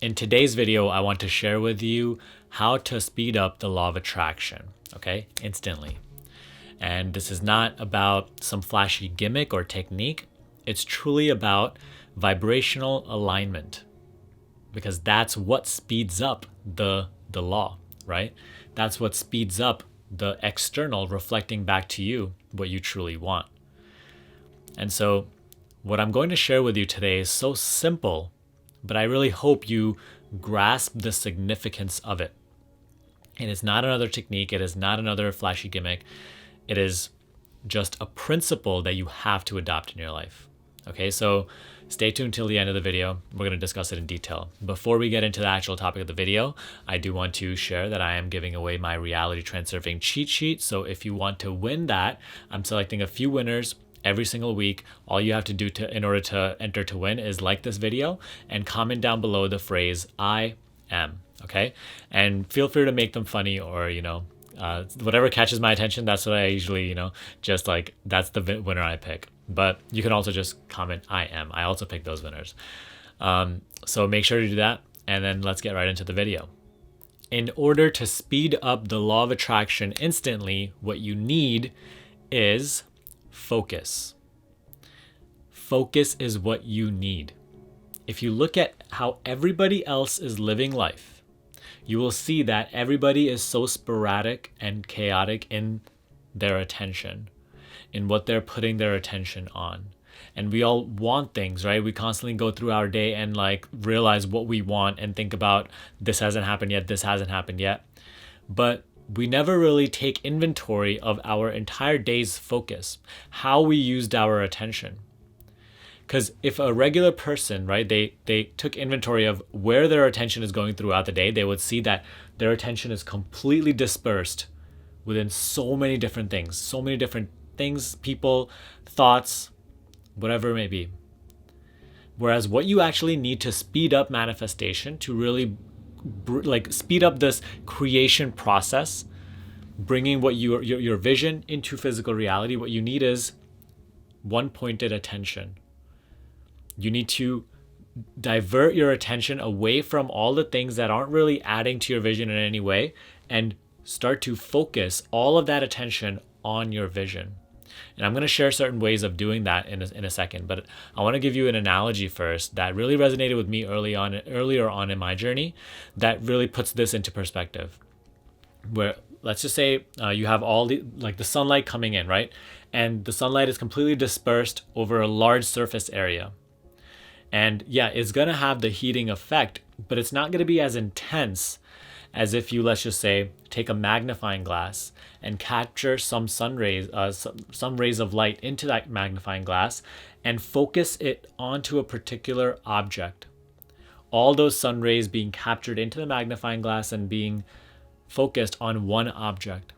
In today's video, I want to share with you how to speed up the law of attraction, okay, instantly. And this is not about some flashy gimmick or technique. It's truly about vibrational alignment, because that's what speeds up the law, right? That's what speeds up the external reflecting back to you what you truly want. And so what I'm going to share with you today is so simple, but I really hope you grasp the significance of it. And it's not another technique. It is not another flashy gimmick. It is just a principle that you have to adopt in your life. Okay, so stay tuned till the end of the video. We're going to discuss it in detail. Before we get into the actual topic of the video, I do want to share that I am giving away my reality transurfing cheat sheet. So if you want to win that, I'm selecting a few winners every single week. All you have to do in order to enter to win is like this video and comment down below the phrase I am, okay? And feel free to make them funny or, whatever catches my attention. That's what I usually, just like, that's the winner I pick. But you can also just comment I am. I also pick those winners. So make sure to do that. And then let's get right into the video. In order to speed up the law of attraction instantly, what you need is focus. Focus is what you need. If you look at how everybody else is living life, you will see that everybody is so sporadic and chaotic in their attention, in what they're putting their attention on. And we all want things, right? We constantly go through our day and realize what we want and think about this hasn't happened yet, this hasn't happened yet. But we never really take inventory of our entire day's focus, how we used our attention. Because if a regular person, right, they took inventory of where their attention is going throughout the day, they would see that their attention is completely dispersed within so many different things, people, thoughts, whatever it may be. Whereas what you actually need to speed up manifestation, to really speed up this creation process, bringing what your vision into physical reality, what you need is one-pointed attention. You need to divert your attention away from all the things that aren't really adding to your vision in any way and start to focus all of that attention on your vision. And I'm going to share certain ways of doing that in a second, but I want to give you an analogy first that really resonated with me earlier on in my journey that really puts this into perspective. Where let's just say you have all the sunlight coming in, right? And the sunlight is completely dispersed over a large surface area. And yeah, it's going to have the heating effect, but it's not going to be as intense as if you, let's just say, take a magnifying glass and capture some sun rays, some rays of light into that magnifying glass and focus it onto a particular object. All those sun rays being captured into the magnifying glass and being focused on one object.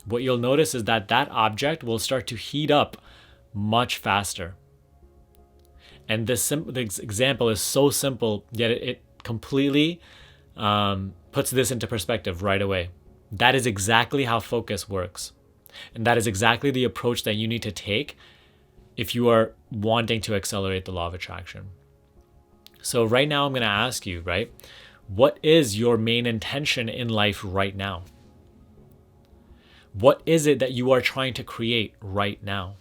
What you'll notice is that object will start to heat up much faster. And this example is so simple, yet it completely puts this into perspective right away. That is exactly how focus works. And that is exactly the approach that you need to take if you are wanting to accelerate the law of attraction. So right now I'm going to ask you, right? What is your main intention in life right now? What is it that you are trying to create right now?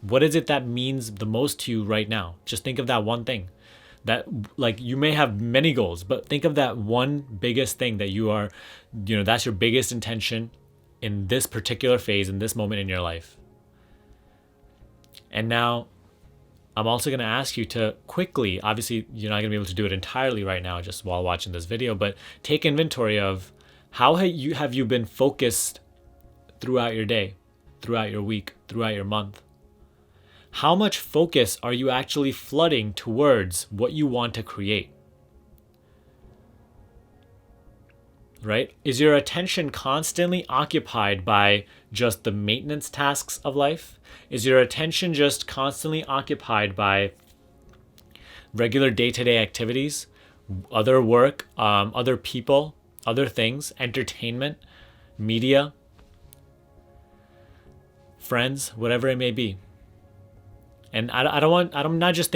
What is it that means the most to you right now? Just think of that one thing. That, you may have many goals, but think of that one biggest thing that you are, that's your biggest intention in this particular phase, in this moment in your life. And now I'm also going to ask you to quickly, obviously you're not going to be able to do it entirely right now just while watching this video, but take inventory of how have you been focused throughout your day, throughout your week, throughout your month. How much focus are you actually flooding towards what you want to create? Right? Is your attention constantly occupied by just the maintenance tasks of life? Is your attention just constantly occupied by regular day-to-day activities, other work, other people, other things, entertainment, media, friends, whatever it may be? And I'm not just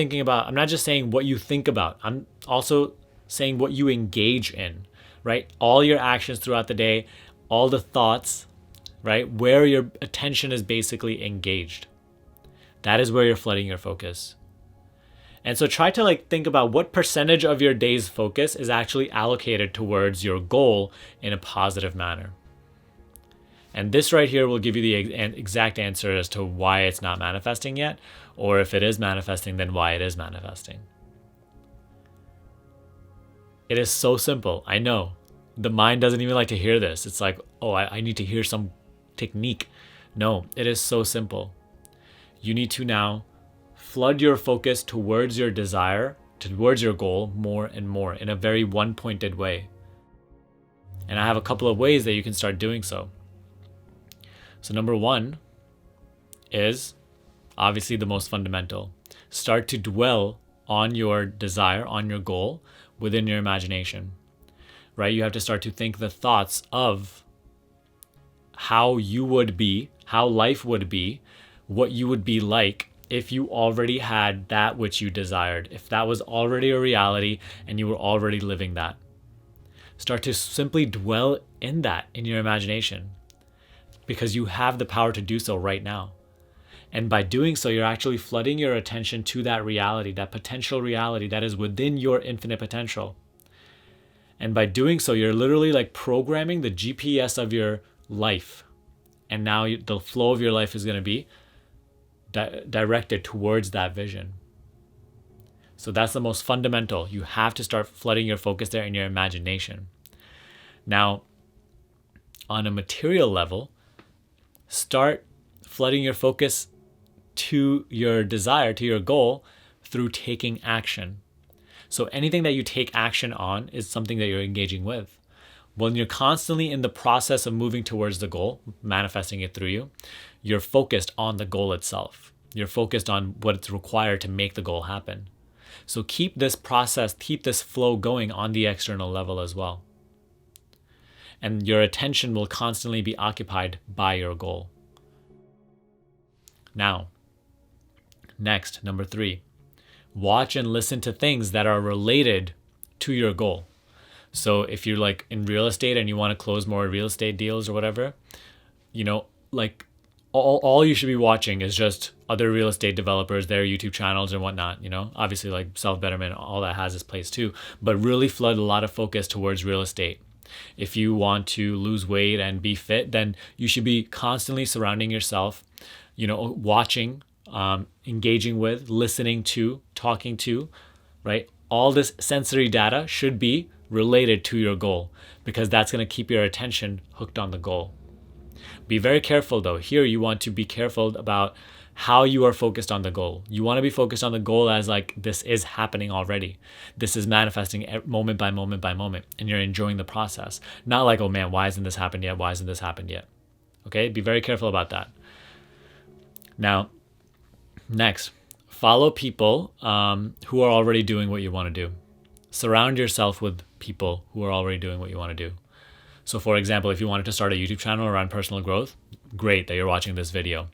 saying what you think about. I'm also saying what you engage in, right? All your actions throughout the day, all the thoughts, right? Where your attention is basically engaged. That is where you're flooding your focus. And so try to think about what percentage of your day's focus is actually allocated towards your goal in a positive manner. And this right here will give you the exact answer as to why it's not manifesting yet, or if it is manifesting, then why it is manifesting. It is so simple. I know. The mind doesn't even like to hear this. It's like, oh, I need to hear some technique. No, it is so simple. You need to now flood your focus towards your desire, towards your goal more and more in a very one-pointed way. And I have a couple of ways that you can start doing so. So number one is obviously the most fundamental. Start to dwell on your desire, on your goal within your imagination, right? You have to start to think the thoughts of how you would be, how life would be, what you would be like if you already had that which you desired, if that was already a reality and you were already living that. Start to simply dwell in that in your imagination, because you have the power to do so right now. And by doing so, you're actually flooding your attention to that reality, that potential reality that is within your infinite potential. And by doing so, you're literally programming the GPS of your life. And now the flow of your life is going to be directed towards that vision. So that's the most fundamental. You have to start flooding your focus there in your imagination. Now, on a material level, start flooding your focus to your desire, to your goal, through taking action. So anything that you take action on is something that you're engaging with. When you're constantly in the process of moving towards the goal, manifesting it through you, you're focused on the goal itself. You're focused on what's required to make the goal happen. So keep this process, keep this flow going on the external level as well. And your attention will constantly be occupied by your goal. Now, next, number 3, watch and listen to things that are related to your goal. So if you're in real estate and you want to close more real estate deals or whatever, all you should be watching is just other real estate developers, their YouTube channels and whatnot, obviously self-betterment, all that has its place too, but really flood a lot of focus towards real estate. If you want to lose weight and be fit, then you should be constantly surrounding yourself, watching, engaging with, listening to, talking to, right? All this sensory data should be related to your goal, because that's going to keep your attention hooked on the goal. Be very careful though. Here you want to be careful about how you are focused on the goal. You want to be focused on the goal as this is happening already. This is manifesting moment by moment by moment, and you're enjoying the process. Not oh man, why hasn't this happened yet? Why hasn't this happened yet? Okay, be very careful about that. Now, next, follow people who are already doing what you want to do. Surround yourself with people who are already doing what you want to do. So for example, if you wanted to start a YouTube channel around personal growth, great that you're watching this video.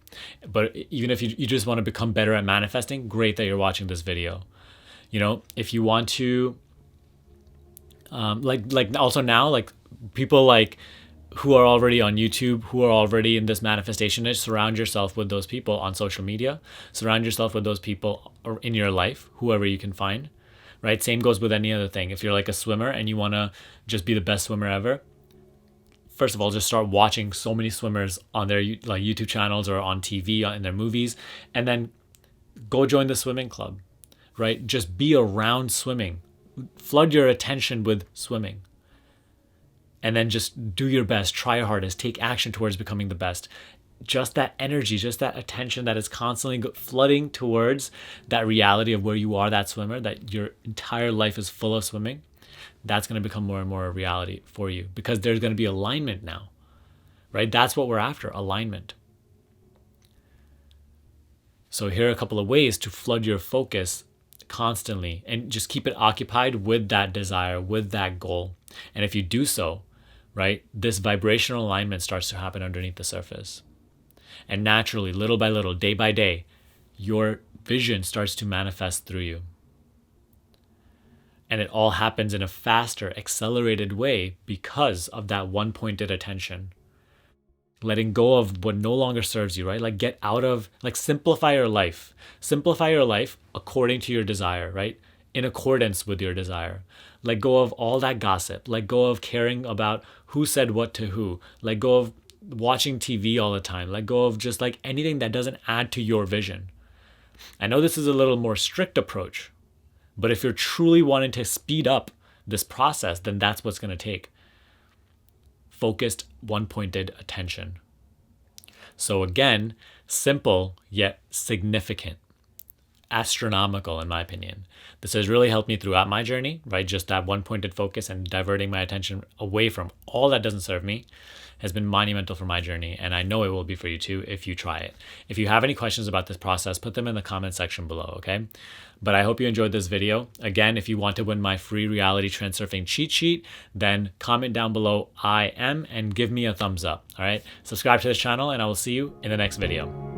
But even if you just want to become better at manifesting, great that you're watching this video. If you want to, also now, people who are already on YouTube, who are already in this manifestation niche, surround yourself with those people on social media. Surround yourself with those people in your life, whoever you can find, right? Same goes with any other thing. If you're a swimmer and you want to just be the best swimmer ever, first of all, just start watching so many swimmers on their YouTube channels or on TV in their movies, and then go join the swimming club, right? Just be around swimming. Flood your attention with swimming. And then just do your best, try your hardest, take action towards becoming the best. Just that energy, just that attention that is constantly flooding towards that reality of where you are that swimmer, that your entire life is full of swimming. That's going to become more and more a reality for you, because there's going to be alignment now, right? That's what we're after, alignment. So here are a couple of ways to flood your focus constantly and just keep it occupied with that desire, with that goal. And if you do so, right, this vibrational alignment starts to happen underneath the surface. And naturally, little by little, day by day, your vision starts to manifest through you. And it all happens in a faster, accelerated way because of that one-pointed attention. Letting go of what no longer serves you, right? Like get out of, like simplify your life. Simplify your life according to your desire, right? In accordance with your desire. Let go of all that gossip. Let go of caring about who said what to who. Let go of watching TV all the time. Let go of just like anything that doesn't add to your vision. I know this is a little more strict approach, but if you're truly wanting to speed up this process, then that's what's going to take. Focused, one-pointed attention. So again, simple yet significant. Astronomical in my opinion. This has really helped me throughout my journey, right? Just that one-pointed focus and diverting my attention away from all that doesn't serve me has been monumental for my journey, and I know it will be for you too if you try it. If you have any questions about this process, put them in the comment section below, okay? But I hope you enjoyed this video. Again, if you want to win my free reality transurfing cheat sheet, then comment down below I am and give me a thumbs up, all right? Subscribe to this channel and I will see you in the next video.